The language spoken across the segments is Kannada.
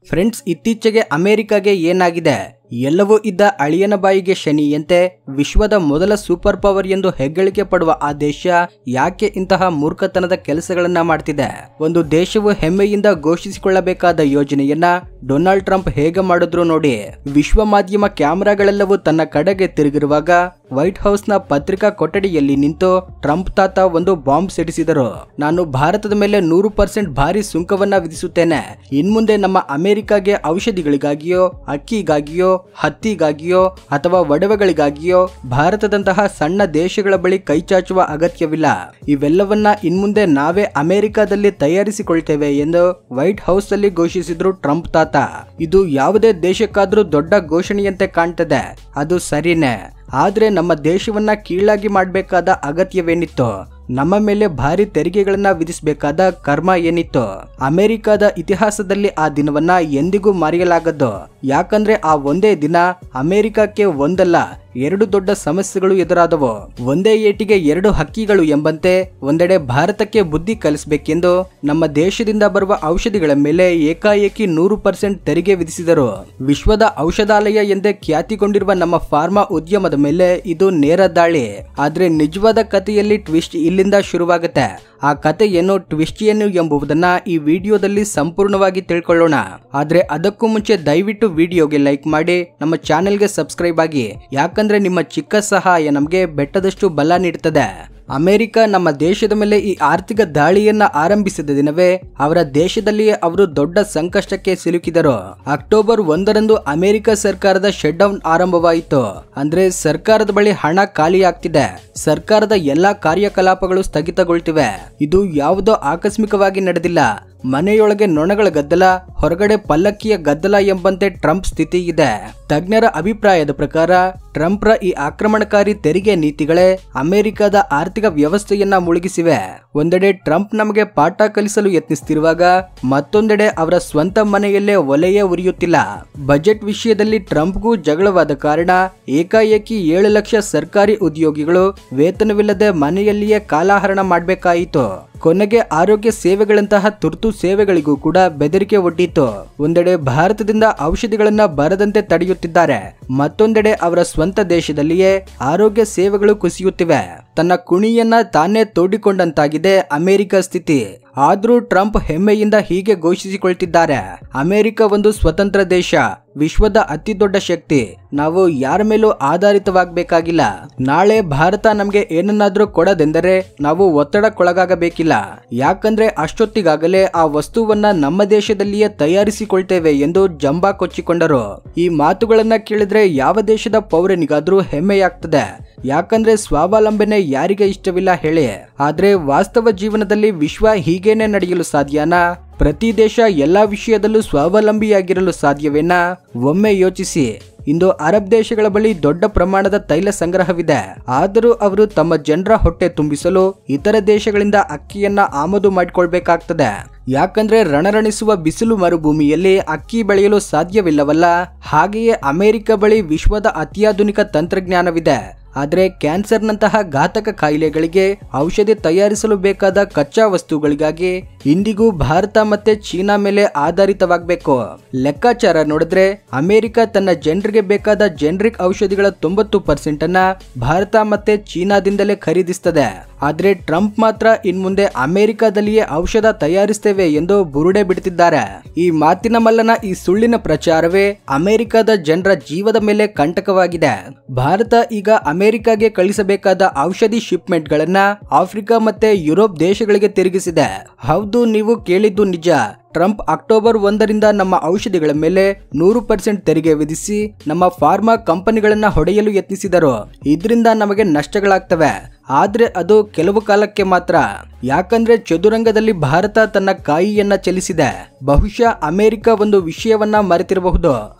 ಫ್ರೆಂಡ್ಸ್, ಇತ್ತೀಚೆಗೆ ಅಮೆರಿಕಾಗೆ ಏನಾಗಿದೆ? ಎಲ್ಲವೂ ಇದ್ದ ಅಳಿಯನ ಬಾಯಿಗೆ ಶನಿಯಂತೆ ವಿಶ್ವದ ಮೊದಲ ಸೂಪರ್ ಪವರ್ ಎಂದು ಹೆಗ್ಗಳಿಕೆ ಪಡುವ ಆ ದೇಶ ಯಾಕೆ ಇಂತಹ ಮೂರ್ಖತನದ ಕೆಲಸಗಳನ್ನ ಮಾಡ್ತಿದೆ? ಒಂದು ದೇಶವು ಹೆಮ್ಮೆಯಿಂದ ಘೋಷಿಸಿಕೊಳ್ಳಬೇಕಾದ ಯೋಜನೆಯನ್ನ ಡೊನಾಲ್ಡ್ ಟ್ರಂಪ್ ಹೇಗೆ ಮಾಡಿದ್ರು ನೋಡಿ. ವಿಶ್ವ ಮಾಧ್ಯಮ ಕ್ಯಾಮೆರಾಗಳೆಲ್ಲವೂ ತನ್ನ ಕಡೆಗೆ ತಿರುಗಿರುವಾಗ ವೈಟ್ ಹೌಸ್ ನ ಪತ್ರಿಕಾ ಕೊಠಡಿಯಲ್ಲಿ ನಿಂತು ಟ್ರಂಪ್ ತಾತ ಒಂದು ಬಾಂಬ್ ಸಿಡಿಸಿದರು. ನಾನು ಭಾರತದ ಮೇಲೆ 100% ಭಾರಿ ಸುಂಕವನ್ನ ವಿಧಿಸುತ್ತೇನೆ. ಇನ್ಮುಂದೆ ನಮ್ಮ ಅಮೆರಿಕಾಗೆ ಔಷಧಿಗಳಿಗಾಗಿಯೋ, ಅಕ್ಕಿಗಾಗಿಯೋ, ಹತ್ತಿಗಾಗಿಯೋ ಅಥವಾ ಒಡವೆಗಳಿಗಾಗಿಯೋ ಭಾರತದಂತಹ ಸಣ್ಣ ದೇಶಗಳ ಬಳಿ ಕೈಚಾಚುವ ಅಗತ್ಯವಿಲ್ಲ. ಇವೆಲ್ಲವನ್ನ ಇನ್ಮುಂದೆ ನಾವೇ ಅಮೆರಿಕಾದಲ್ಲಿ ತಯಾರಿಸಿಕೊಳ್ತೇವೆ ಎಂದು ವೈಟ್ ಹೌಸ್ ಅಲ್ಲಿ ಘೋಷಿಸಿದ್ರು ಟ್ರಂಪ್ ತಾತ. ಇದು ಯಾವುದೇ ದೇಶಕ್ಕಾದ್ರೂ ದೊಡ್ಡ ಘೋಷಣೆಯಂತೆ ಕಾಣ್ತದೆ, ಅದು ಸರಿನೇ. ಆದ್ರೆ ನಮ್ಮ ದೇಶವನ್ನ ಕೀಳಾಗಿ ಮಾಡಬೇಕಾದ ಅಗತ್ಯವೇನಿತ್ತು? ನಮ್ಮ ಮೇಲೆ ಭಾರಿ ತೆರಿಗೆಗಳನ್ನ ವಿಧಿಸಬೇಕಾದ ಕರ್ಮ ಏನಿತ್ತು? ಅಮೆರಿಕದ ಇತಿಹಾಸದಲ್ಲಿ ಆ ದಿನವನ್ನ ಎಂದಿಗೂ ಮರೆಯಲಾಗದ್ದು. ಯಾಕಂದ್ರೆ ಆ ಒಂದೇ ದಿನ ಅಮೆರಿಕಕ್ಕೆ ಒಂದಲ್ಲ 2 ದೊಡ್ಡ ಸಮಸ್ಯೆಗಳು ಎದುರಾದವು. ಒಂದೇ ಏಟಿಗೆ 2 ಹಕ್ಕಿಗಳು ಎಂಬಂತೆ ಒಂದೆಡೆ ಭಾರತಕ್ಕೆ ಬುದ್ಧಿ ಕಲಿಸಬೇಕೆಂದು ನಮ್ಮ ದೇಶದಿಂದ ಬರುವ ಔಷಧಿಗಳ ಮೇಲೆ ಏಕಾಏಕಿ 100% ತೆರಿಗೆ ವಿಧಿಸಿದರು. ವಿಶ್ವದ ಔಷಧಾಲಯ ಎಂದೇ ಖ್ಯಾತಿಗೊಂಡಿರುವ ನಮ್ಮ ಫಾರ್ಮಾ ಉದ್ಯಮದ ಮೇಲೆ ಇದು ನೇರ ದಾಳಿ. ಆದ್ರೆ ನಿಜವಾದ ಕಥೆಯಲ್ಲಿ ಟ್ವಿಸ್ಟ್ ಇಲ್ಲಿಂದ ಶುರುವಾಗುತ್ತೆ. ಆ ಕತೆ ಏನು, ಟ್ವಿಸ್ಟ್ ಏನು ಎಂಬುದನ್ನ ಈ ವಿಡಿಯೋದಲ್ಲಿ ಸಂಪೂರ್ಣವಾಗಿ ತಿಳ್ಕೊಳ್ಳೋಣ. ಆದ್ರೆ ಅದಕ್ಕೂ ಮುಂಚೆ ದಯವಿಟ್ಟು ವಿಡಿಯೋಗೆ ಲೈಕ್ ಮಾಡಿ, ನಮ್ಮ ಚಾನೆಲ್ಗೆ ಸಬ್ಸ್ಕ್ರೈಬ್ ಆಗಿ. ಯಾಕಂದ್ರೆ ನಿಮ್ಮ ಚಿಕ್ಕ ಸಹಾಯ ನಮಗೆ ಬೆಟ್ಟದಷ್ಟು ಬಲ ನೀಡುತ್ತದೆ. ಅಮೆರಿಕ ನಮ್ಮ ದೇಶದ ಮೇಲೆ ಈ ಆರ್ಥಿಕ ದಾಳಿಯನ್ನ ಆರಂಭಿಸಿದ ದಿನವೇ ಅವರ ದೇಶದಲ್ಲಿಯೇ ಅವರು ದೊಡ್ಡ ಸಂಕಷ್ಟಕ್ಕೆ ಸಿಲುಕಿದರು. ಅಕ್ಟೋಬರ್ 1ರಂದು ಅಮೆರಿಕ ಸರ್ಕಾರದ ಶಟ್ ಡೌನ್ ಆರಂಭವಾಯಿತು. ಅಂದ್ರೆ ಸರ್ಕಾರದ ಬಳಿ ಹಣ ಖಾಲಿಯಾಗ್ತಿದೆ, ಸರ್ಕಾರದ ಎಲ್ಲಾ ಕಾರ್ಯಕಲಾಪಗಳು ಸ್ಥಗಿತಗೊಳ್ತಿವೆ. ಇದು ಯಾವುದೋ ಆಕಸ್ಮಿಕವಾಗಿ ನಡೆದಿಲ್ಲ. ಮನೆಯೊಳಗೆ ನೊಣಗಳ ಗದ್ದಲ, ಹೊರಗಡೆ ಪಲ್ಲಕ್ಕಿಯ ಗದ್ದಲ ಎಂಬಂತೆ ಟ್ರಂಪ್ ಸ್ಥಿತಿ ಇದೆ. ತಜ್ಞರ ಅಭಿಪ್ರಾಯದ ಪ್ರಕಾರ ಟ್ರಂಪ್ರ ಈ ಆಕ್ರಮಣಕಾರಿ ತೆರಿಗೆ ನೀತಿಗಳೇ ಅಮೆರಿಕದ ಆರ್ಥಿಕ ವ್ಯವಸ್ಥೆಯನ್ನ ಮುಳುಗಿಸಿವೆ. ಒಂದೆಡೆ ಟ್ರಂಪ್ ನಮಗೆ ಪಾಠ ಕಲಿಸಲು ಯತ್ನಿಸುತ್ತಿರುವಾಗ ಮತ್ತೊಂದೆಡೆ ಅವರ ಸ್ವಂತ ಮನೆಯಲ್ಲೇ ಒಲೆಯೇ ಉರಿಯುತ್ತಿಲ್ಲ. ಬಜೆಟ್ ವಿಷಯದಲ್ಲಿ ಟ್ರಂಪ್ಗೂ ಜಗಳವಾದ ಕಾರಣ ಏಕಾಏಕಿ 7 ಲಕ್ಷ ಸರ್ಕಾರಿ ಉದ್ಯೋಗಿಗಳು ವೇತನವಿಲ್ಲದೆ ಮನೆಯಲ್ಲಿಯೇ ಕಾಲಹರಣ ಮಾಡಬೇಕಾಯಿತು. ಕೊನೆಗೆ ಆರೋಗ್ಯ ಸೇವೆಗಳಂತಹ ತುರ್ತು ಸೇವೆಗಳಿಗೂ ಕೂಡ ಬೆದರಿಕೆ ಒಡ್ಡಿತು. ಒಂದೆಡೆ ಭಾರತದಿಂದ ಔಷಧಿಗಳನ್ನ ಬರದಂತೆ ತಡೆಯುತ್ತಿದ್ದಾರೆ, ಮತ್ತೊಂದೆಡೆ ಅವರ ಸ್ವಂತ ದೇಶದಲ್ಲಿಯೇ ಆರೋಗ್ಯ ಸೇವೆಗಳು ಕುಸಿಯುತ್ತಿವೆ. ತನ್ನ ಕುಣಿಯನ್ನ ತಾನೇ ತೋಡಿಕೊಂಡಂತಾಗಿದೆ ಅಮೆರಿಕ ಸ್ಥಿತಿ. ಆದ್ರೂ ಟ್ರಂಪ್ ಹೆಮ್ಮೆಯಿಂದ ಹೀಗೆ ಘೋಷಿಸಿಕೊಳ್ತಿದ್ದಾರೆ, ಅಮೆರಿಕ ಒಂದು ಸ್ವತಂತ್ರ ದೇಶ, ವಿಶ್ವದ ಅತಿ ದೊಡ್ಡ ಶಕ್ತಿ. ನಾವು ಯಾರ ಮೇಲೂ ಆಧಾರಿತವಾಗಬೇಕಾಗಿಲ್ಲ. ನಾಳೆ ಭಾರತ ನಮ್ಗೆ ಏನನ್ನಾದ್ರೂ ಕೊಡದೆಂದರೆ ನಾವು ಒತ್ತಡಕ್ಕೊಳಗಾಗಬೇಕಿಲ್ಲ. ಯಾಕಂದ್ರೆ ಅಷ್ಟೊತ್ತಿಗಾಗಲೇ ಆ ವಸ್ತುವನ್ನ ನಮ್ಮ ದೇಶದಲ್ಲಿಯೇ ತಯಾರಿಸಿಕೊಳ್ತೇವೆ ಎಂದು ಜಂಬಾ ಕೊಚ್ಚಿಕೊಂಡರು. ಈ ಮಾತುಗಳನ್ನ ಕೇಳಿದ್ರೆ ಯಾವ ದೇಶದ ಪೌರನಿಗಾದ್ರೂ ಹೆಮ್ಮೆಯಾಗ್ತದೆ. ಯಾಕಂದ್ರೆ ಸ್ವಾವಲಂಬನೆ ಯಾರಿಗೆ ಇಷ್ಟವಿಲ್ಲ ಹೇಳಿ? ಆದ್ರೆ ವಾಸ್ತವ ಜೀವನದಲ್ಲಿ ವಿಶ್ವ ಹೀಗೇನೆ ನಡೆಯಲು ಸಾಧ್ಯನಾ? ಪ್ರತಿ ದೇಶ ಎಲ್ಲಾ ವಿಷಯದಲ್ಲೂ ಸ್ವಾವಲಂಬಿಯಾಗಿರಲು ಸಾಧ್ಯವೇನಾ? ಒಮ್ಮೆ ಯೋಚಿಸಿ. ಇಂದು ಅರಬ್ ದೇಶಗಳ ಬಳಿ ದೊಡ್ಡ ಪ್ರಮಾಣದ ತೈಲ ಸಂಗ್ರಹವಿದೆ. ಆದರೂ ಅವರು ತಮ್ಮ ಜನರ ಹೊಟ್ಟೆ ತುಂಬಿಸಲು ಇತರ ದೇಶಗಳಿಂದ ಅಕ್ಕಿಯನ್ನ ಆಮದು ಮಾಡಿಕೊಳ್ಬೇಕಾಗ್ತದೆ. ಯಾಕಂದ್ರೆ ರಣರಣಿಸುವ ಬಿಸಿಲು ಮರುಭೂಮಿಯಲ್ಲಿ ಅಕ್ಕಿ ಬೆಳೆಯಲು ಸಾಧ್ಯವಿಲ್ಲವಲ್ಲ. ಹಾಗೆಯೇ ಅಮೆರಿಕ ಬಳಿ ವಿಶ್ವದ ಅತ್ಯಾಧುನಿಕ ತಂತ್ರಜ್ಞಾನವಿದೆ. ಆದ್ರೆ ಕ್ಯಾನ್ಸರ್ನಂತಹ ಘಾತಕ ಕಾಯಿಲೆಗಳಿಗೆ ಔಷಧಿ ತಯಾರಿಸಲು ಬೇಕಾದ ಕಚ್ಚಾ ವಸ್ತುಗಳಿಗಾಗಿ ಇಂದಿಗೂ ಭಾರತ ಮತ್ತೆ ಚೀನಾ ಮೇಲೆ ಆಧಾರಿತವಾಗಬೇಕು. ಲೆಕ್ಕಾಚಾರ ನೋಡಿದ್ರೆ ಅಮೆರಿಕ ತನ್ನ ಜನರಿಗೆ ಬೇಕಾದ ಜೆನರಿಕ್ ಔಷಧಿಗಳ 90% ಅನ್ನ ಭಾರತ ಮತ್ತೆ ಚೀನಾದಿಂದಲೇ ಖರೀದಿಸ್ತದೆ. ಆದ್ರೆ ಟ್ರಂಪ್ ಮಾತ್ರ ಇನ್ಮುಂದೆ ಅಮೆರಿಕದಲ್ಲಿಯೇ ಔಷಧ ತಯಾರಿಸ್ತೇವೆ ಎಂದು ಬುರುಡೆ ಬಿಡುತ್ತಿದ್ದಾರೆ. ಈ ಮಾತಿನ ಮಲ್ಲನ, ಈ ಸುಳ್ಳಿನ ಪ್ರಚಾರವೇ ಅಮೆರಿಕದ ಜನರ ಜೀವದ ಮೇಲೆ ಕಂಟಕವಾಗಿದೆ. ಭಾರತ ಈಗ ಅಮೆರಿಕಾಗೆ ಕಳಿಸಬೇಕಾದ ಔಷಧಿ ಶಿಪ್ಮೆಂಟ್ ಗಳನ್ನ ಆಫ್ರಿಕಾ ಮತ್ತೆ ಯುರೋಪ್ ದೇಶಗಳಿಗೆ ತಿರುಗಿಸಿದೆ. ಹೌದು, ನೀವು ಕೇಳಿದ್ದು ನಿಜ. ಟ್ರಂಪ್ ಅಕ್ಟೋಬರ್ 1ರಿಂದ ನಮ್ಮ ಔಷಧಿಗಳ ಮೇಲೆ 100% ತೆರಿಗೆ ವಿಧಿಸಿ ನಮ್ಮ ಫಾರ್ಮಾ ಕಂಪನಿಗಳನ್ನ ಹೊಡೆಯಲು ಯತ್ನಿಸಿದರು. ಇದರಿಂದ ನಮಗೆ ನಷ್ಟಗಳಾಗ್ತವೆ. ಆದ್ರೆ ಅದು ಕೆಲವು ಕಾಲಕ್ಕೆ ಮಾತ್ರ. ಯಾಕಂದ್ರೆ ಚದುರಂಗದಲ್ಲಿ ಭಾರತ ತನ್ನ ಕಾಯಿಯನ್ನ ಚಲಿಸಿದೆ. ಬಹುಶಃ ಅಮೆರಿಕ ಒಂದು ವಿಷಯವನ್ನ ಮರೆತಿರಬಹುದು.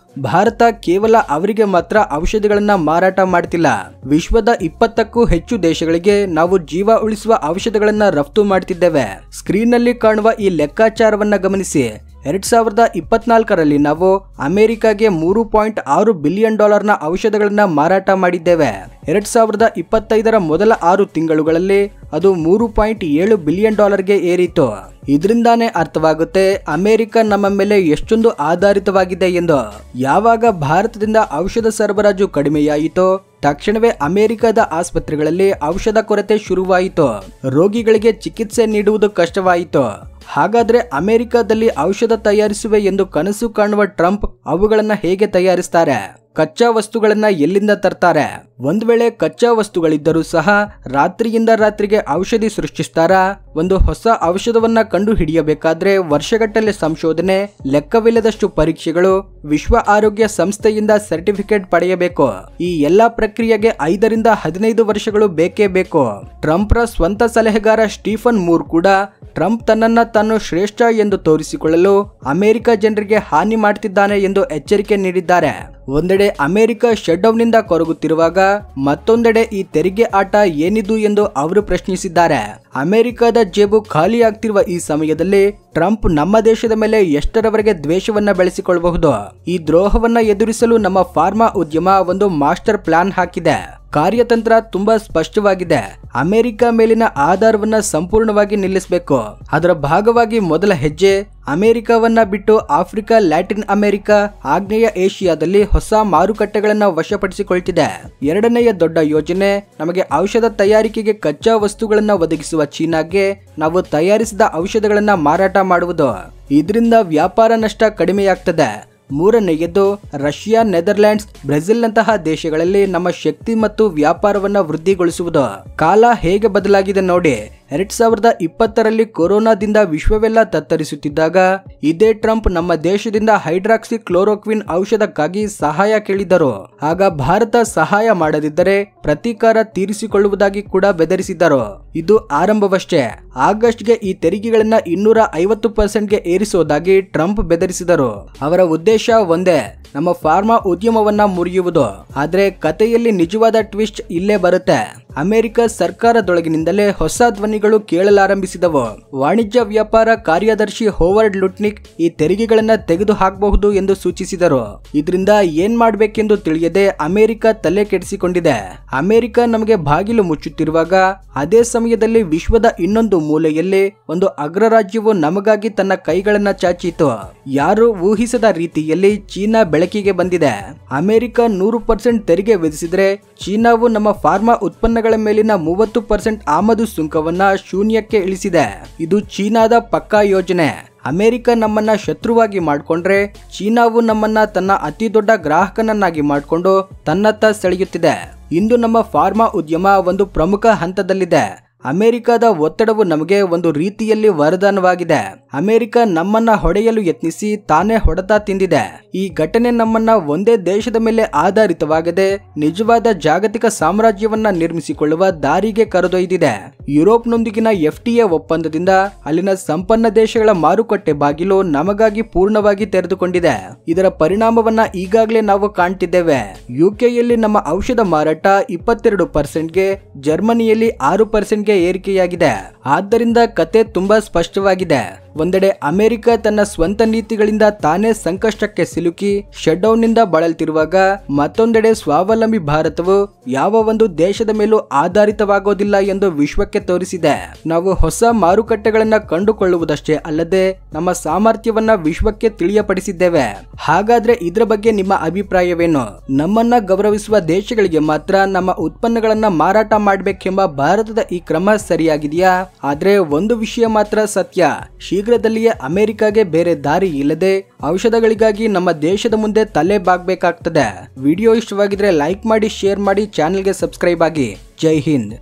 ಭಾರತ ಕೇವಲ ಅವರಿಗೆ ಮಾತ್ರ ಔಷಧಿಗಳನ್ನ ಮಾರಾಟ ಮಾಡ್ತಿಲ್ಲ. ವಿಶ್ವದ 20ಕ್ಕೂ ಹೆಚ್ಚು ದೇಶಗಳಿಗೆ ನಾವು ಜೀವ ಉಳಿಸುವ ಔಷಧಗಳನ್ನ ರಫ್ತು ಮಾಡ್ತಿದ್ದೇವೆ. ಸ್ಕ್ರೀನ್ ನಲ್ಲಿ ಕಾಣುವ ಈ ಲೆಕ್ಕಾಚಾರವನ್ನ ಗಮನಿಸಿ. 2024ರಲ್ಲಿ ನಾವು ಅಮೆರಿಕಾಗೆ $3.6 ಬಿಲಿಯನ್ ನ ಔಷಧಗಳನ್ನ ಮಾರಾಟ ಮಾಡಿದ್ದೇವೆ. 2025ರ ಮೊದಲ 6 ತಿಂಗಳುಗಳಲ್ಲಿ ಅದು $3.7 ಬಿಲಿಯನ್ ಗೆ ಏರಿತು. ಇದರಿಂದಾನೇ ಅರ್ಥವಾಗುತ್ತೆ ಅಮೆರಿಕ ನಮ್ಮ ಮೇಲೆ ಎಷ್ಟೊಂದು ಆಧಾರಿತವಾಗಿದೆ ಎಂದು. ಯಾವಾಗ ಭಾರತದಿಂದ ಔಷಧ ಸರಬರಾಜು ಕಡಿಮೆಯಾಯಿತೋ ತಕ್ಷಣವೇ ಅಮೆರಿಕದ ಆಸ್ಪತ್ರೆಗಳಲ್ಲಿ ಔಷಧ ಕೊರತೆ ಶುರುವಾಯಿತು. ರೋಗಿಗಳಿಗೆ ಚಿಕಿತ್ಸೆ ನೀಡುವುದು ಕಷ್ಟವಾಯಿತು. ಹಾಗಾದ್ರೆ ಅಮೆರಿಕದಲ್ಲಿ ಔಷಧ ತಯಾರಿಸುವೆ ಎಂದು ಕನಸು ಕಾಣುವ ಟ್ರಂಪ್ ಅವುಗಳನ್ನ ಹೇಗೆ ತಯಾರಿಸ್ತಾರೆ? ಕಚ್ಚಾ ವಸ್ತುಗಳನ್ನ ಎಲ್ಲಿಂದ ತರ್ತಾರೆ? ಒಂದ್ ವೇಳೆ ಕಚ್ಚಾ ವಸ್ತುಗಳಿದ್ದರೂ ಸಹ ರಾತ್ರಿಯಿಂದ ರಾತ್ರಿಗೆ ಔಷಧಿ ಸೃಷ್ಟಿಸ್ತಾರಾ? ಒಂದು ಹೊಸ ಔಷಧವನ್ನ ಕಂಡು ಹಿಡಿಯಬೇಕಾದ್ರೆ ವರ್ಷಗಟ್ಟಲೆ ಸಂಶೋಧನೆ, ಲೆಕ್ಕವಿಲ್ಲದಷ್ಟು ಪರೀಕ್ಷೆಗಳು, ವಿಶ್ವ ಆರೋಗ್ಯ ಸಂಸ್ಥೆಯಿಂದ ಸರ್ಟಿಫಿಕೇಟ್ ಪಡೆಯಬೇಕು. ಈ ಎಲ್ಲಾ ಪ್ರಕ್ರಿಯೆಗೆ 5 ರಿಂದ 15 ವರ್ಷಗಳು ಬೇಕೇ ಬೇಕು. ಟ್ರಂಪ್ರ ಸ್ವಂತ ಸಲಹೆಗಾರ ಸ್ಟೀಫನ್ ಮೂರ್ ಕೂಡ ಟ್ರಂಪ್ ತನ್ನನ್ನ ತಾನು ಶ್ರೇಷ್ಠ ಎಂದು ತೋರಿಸಿಕೊಳ್ಳಲು ಅಮೆರಿಕ ಜನರಿಗೆ ಹಾನಿ ಮಾಡ್ತಿದ್ದಾನೆ ಎಂದು ಎಚ್ಚರಿಕೆ ನೀಡಿದ್ದಾರೆ. ಒಂದೆಡೆ ಅಮೆರಿಕ ಶಟ್ಡೌನ್ ನಿಂದ ಕೊರಗುತ್ತಿರುವಾಗ ಮತ್ತೊಂದೆಡೆ ಈ ತೆರಿಗೆ ಆಟ ಏನಿದು ಎಂದು ಅವರು ಪ್ರಶ್ನಿಸಿದ್ದಾರೆ. ಅಮೆರಿಕದ ಜೇಬು ಖಾಲಿಯಾಗ್ತಿರುವ ಈ ಸಮಯದಲ್ಲಿ ಟ್ರಂಪ್ ನಮ್ಮ ದೇಶದ ಮೇಲೆ ಎಷ್ಟರವರೆಗೆ ದ್ವೇಷವನ್ನ ಬೆಳೆಸಿಕೊಳ್ಳಬಹುದು? ಈ ದ್ರೋಹವನ್ನ ಎದುರಿಸಲು ನಮ್ಮ ಫಾರ್ಮಾ ಉದ್ಯಮ ಒಂದು ಮಾಸ್ಟರ್ ಪ್ಲಾನ್ ಹಾಕಿದೆ. ಕಾರ್ಯತಂತ್ರ ತುಂಬಾ ಸ್ಪಷ್ಟವಾಗಿದೆ. ಅಮೆರಿಕ ಮೇಲಿನ ಆಧಾರವನ್ನ ಸಂಪೂರ್ಣವಾಗಿ ನಿಲ್ಲಿಸಬೇಕು. ಅದರ ಭಾಗವಾಗಿ ಮೊದಲ ಹೆಜ್ಜೆ ಅಮೆರಿಕವನ್ನ ಬಿಟ್ಟು ಆಫ್ರಿಕಾ, ಲ್ಯಾಟಿನ್ ಅಮೆರಿಕ, ಆಗ್ನೇಯ ಏಷಿಯಾದಲ್ಲಿ ಹೊಸ ಮಾರುಕಟ್ಟೆಗಳನ್ನ ವಶಪಡಿಸಿಕೊಳ್ತಿದೆ. ಎರಡನೆಯ ದೊಡ್ಡ ಯೋಜನೆ ನಮಗೆ ಔಷಧ ತಯಾರಿಕೆಗೆ ಕಚ್ಚಾ ವಸ್ತುಗಳನ್ನ ಒದಗಿಸುವ ಚೀನಾಗೆ ನಾವು ತಯಾರಿಸಿದ ಔಷಧಗಳನ್ನ ಮಾರಾಟ ಮಾಡುವುದು. ಇದರಿಂದ ವ್ಯಾಪಾರ ನಷ್ಟ ಕಡಿಮೆಯಾಗ್ತದೆ. ಮೂರನೆಯದು ರಷ್ಯಾ, ನೆದರ್ಲ್ಯಾಂಡ್ಸ್, ಬ್ರೆಜಿಲ್ನಂತಹ ದೇಶಗಳಲ್ಲಿ ನಮ್ಮ ಶಕ್ತಿ ಮತ್ತು ವ್ಯಾಪಾರವನ್ನ ವೃದ್ಧಿಗೊಳಿಸುವುದು. ಕಾಲ ಹೇಗೆ ಬದಲಾಗಿದೆ ನೋಡಿ. 2020ರಲ್ಲಿ ಕೊರೋನಾದಿಂದ ವಿಶ್ವವೆಲ್ಲ ತತ್ತರಿಸುತ್ತಿದ್ದಾಗ ಇದೇ ಟ್ರಂಪ್ ನಮ್ಮ ದೇಶದಿಂದ ಹೈಡ್ರಾಕ್ಸಿ ಕ್ಲೋರೋಕ್ವಿನ್ ಔಷಧಕ್ಕಾಗಿ ಸಹಾಯ ಕೇಳಿದ್ದರು. ಆಗ ಭಾರತ ಸಹಾಯ ಮಾಡದಿದ್ದರೆ ಪ್ರತೀಕಾರ ತೀರಿಸಿಕೊಳ್ಳುವುದಾಗಿ ಕೂಡ ಬೆದರಿಸಿದ್ದರು. ಇದು ಆರಂಭವಷ್ಟೇ. ಆಗಸ್ಟ್ಗೆ ಈ ತೆರಿಗೆಗಳನ್ನ 250%ಗೆ ಏರಿಸುವುದಾಗಿ ಟ್ರಂಪ್ ಬೆದರಿಸಿದರು. ಅವರ ಉದ್ದೇಶ ಒಂದೇ, ನಮ್ಮ ಫಾರ್ಮಾ ಉದ್ಯಮವನ್ನ ಮುರಿಯುವುದು. ಆದ್ರೆ ಕಥೆಯಲ್ಲಿ ನಿಜವಾದ ಟ್ವಿಸ್ಟ್ ಇಲ್ಲೇ ಬರುತ್ತೆ. ಅಮೆರಿಕ ಸರ್ಕಾರದೊಳಗಿನಿಂದಲೇ ಹೊಸ ಧ್ವನಿಗಳು ಕೇಳಲಾರಂಭಿಸಿದವು. ವಾಣಿಜ್ಯ ವ್ಯಾಪಾರ ಕಾರ್ಯದರ್ಶಿ ಹೋವರ್ಡ್ ಲುಟ್ನಿಕ್ ಈ ತೆರಿಗೆಗಳನ್ನ ತೆಗೆದು ಹಾಕಬಹುದು ಎಂದು ಸೂಚಿಸಿದರು. ಇದರಿಂದ ಏನ್ ಮಾಡ್ಬೇಕೆಂದು ತಿಳಿಯದೆ ಅಮೆರಿಕ ತಲೆ ಕೆಡಿಸಿಕೊಂಡಿದೆ. ಅಮೆರಿಕ ನಮಗೆ ಬಾಗಿಲು ಮುಚ್ಚುತ್ತಿರುವಾಗ ಅದೇ ಸಮಯದಲ್ಲಿ ವಿಶ್ವದ ಇನ್ನೊಂದು ಮೂಲೆಯಲ್ಲಿ ಒಂದು ಅಗ್ರರಾಜ್ಯವು ನಮಗಾಗಿ ತನ್ನ ಕೈಗಳನ್ನ ಚಾಚಿತು. ಯಾರು ಊಹಿಸದ ರೀತಿಯಲ್ಲಿ ಚೀನಾ ಬೆಳಕಿಗೆ ಬಂದಿದೆ. ಅಮೆರಿಕ 100% ತೆರಿಗೆ ವಿಧಿಸಿದ್ರೆ ಚೀನಾವು ನಮ್ಮ ಫಾರ್ಮಾ ಉತ್ಪನ್ನಗಳ ಮೇಲಿನ 30% ಆಮದು ಸುಂಕವನ್ನ ಶೂನ್ಯಕ್ಕೆ ಇಳಿಸಿದೆ. ಇದು ಚೀನಾದ ಪಕ್ಕಾ ಯೋಜನೆ. ಅಮೆರಿಕ ನಮ್ಮನ್ನ ಶತ್ರುವಾಗಿ ಮಾಡಿಕೊಂಡ್ರೆ ಚೀನಾವು ನಮ್ಮನ್ನ ತನ್ನ ಅತಿ ದೊಡ್ಡ ಗ್ರಾಹಕನನ್ನಾಗಿ ಮಾಡಿಕೊಂಡು ತನ್ನತ್ತ ಸೆಳೆಯುತ್ತಿದೆ. ಇಂದು ನಮ್ಮ ಫಾರ್ಮಾ ಉದ್ಯಮ ಒಂದು ಪ್ರಮುಖ ಹಂತದಲ್ಲಿದೆ. ಅಮೆರಿಕದ ಒತ್ತಡವು ನಮಗೆ ಒಂದು ರೀತಿಯಲ್ಲಿ ವರದಾನವಾಗಿದೆ. ಅಮೆರಿಕ ನಮ್ಮನ್ನ ಹೊಡೆಯಲು ಯತ್ನಿಸಿ ತಾನೇ ಹೊಡೆತ ತಿಂದಿದೆ. ಈ ಘಟನೆ ನಮ್ಮನ್ನ ಒಂದೇ ದೇಶದ ಮೇಲೆ ಆಧಾರಿತವಾಗದೆ ನಿಜವಾದ ಜಾಗತಿಕ ಸಾಮ್ರಾಜ್ಯವನ್ನ ನಿರ್ಮಿಸಿಕೊಳ್ಳುವ ದಾರಿಗೆ ಕರೆದೊಯ್ದಿದೆ. ಯುರೋಪ್ನೊಂದಿಗಿನ FTA ಒಪ್ಪಂದದಿಂದ ಅಲ್ಲಿನ ಸಂಪನ್ನ ದೇಶಗಳ ಮಾರುಕಟ್ಟೆ ಬಾಗಿಲು ನಮಗಾಗಿ ಪೂರ್ಣವಾಗಿ ತೆರೆದುಕೊಂಡಿದೆ. ಇದರ ಪರಿಣಾಮವನ್ನ ಈಗಾಗಲೇ ನಾವು ಕಾಣ್ತಿದ್ದೇವೆ. ಯುಕೆಯಲ್ಲಿ ನಮ್ಮ ಔಷಧ ಮಾರಾಟ 22%ಗೆ, ಜರ್ಮನಿಯಲ್ಲಿ 6%ಗೆ ಏರಿಕೆಯಾಗಿದೆ. ಆದ್ದರಿಂದ ಕತೆ ತುಂಬಾ ಸ್ಪಷ್ಟವಾಗಿದೆ. ಒಂದೆಡೆ ಅಮೆರಿಕ ತನ್ನ ಸ್ವಂತ ನೀತಿಗಳಿಂದ ತಾನೇ ಸಂಕಷ್ಟಕ್ಕೆ ಸಿಲುಕಿ ಶಟ್ಡೌನ್ ನಿಂದ ಬಳಲ್ತಿರುವಾಗ ಮತ್ತೊಂದೆಡೆ ಸ್ವಾವಲಂಬಿ ಭಾರತವು ಯಾವ ಒಂದು ದೇಶದ ಮೇಲೂ ಆಧಾರಿತವಾಗೋದಿಲ್ಲ ಎಂದು ವಿಶ್ವಕ್ಕೆ ತೋರಿಸಿದೆ. ನಾವು ಹೊಸ ಮಾರುಕಟ್ಟೆಗಳನ್ನ ಕಂಡುಕೊಳ್ಳುವುದಷ್ಟೇ ಅಲ್ಲದೆ ನಮ್ಮ ಸಾಮರ್ಥ್ಯವನ್ನ ವಿಶ್ವಕ್ಕೆ ತಿಳಿಯಪಡಿಸಿದ್ದೇವೆ. ಹಾಗಾದ್ರೆ ಇದರ ಬಗ್ಗೆ ನಿಮ್ಮ ಅಭಿಪ್ರಾಯವೇನು? ನಮ್ಮನ್ನ ಗೌರವಿಸುವ ದೇಶಗಳಿಗೆ ಮಾತ್ರ ನಮ್ಮ ಉತ್ಪನ್ನಗಳನ್ನ ಮಾರಾಟ ಮಾಡಬೇಕೆಂಬ ಭಾರತದ ಈ ಕ್ರಮ ಸರಿಯಾಗಿದೆಯಾ? ಆದ್ರೆ ಒಂದು ವಿಷಯ ಮಾತ್ರ ಸತ್ಯ, ಶೀಘ್ರದಲ್ಲಿಯೇ ಅಮೆರಿಕಾಗೆ ಬೇರೆ ದಾರಿ ಇಲ್ಲದೆ ಔಷಧಗಳಿಗಾಗಿ ನಮ್ಮ ದೇಶದ ಮುಂದೆ ತಲೆ ಬಾಗಬೇಕಾಗ್ತದೆ. ವಿಡಿಯೋ ಇಷ್ಟವಾಗಿದ್ರೆ ಲೈಕ್ ಮಾಡಿ, ಶೇರ್ ಮಾಡಿ, ಚಾನೆಲ್ಗೆ ಸಬ್ಸ್ಕ್ರೈಬ್ ಆಗಿ. ಜೈ ಹಿಂದ್.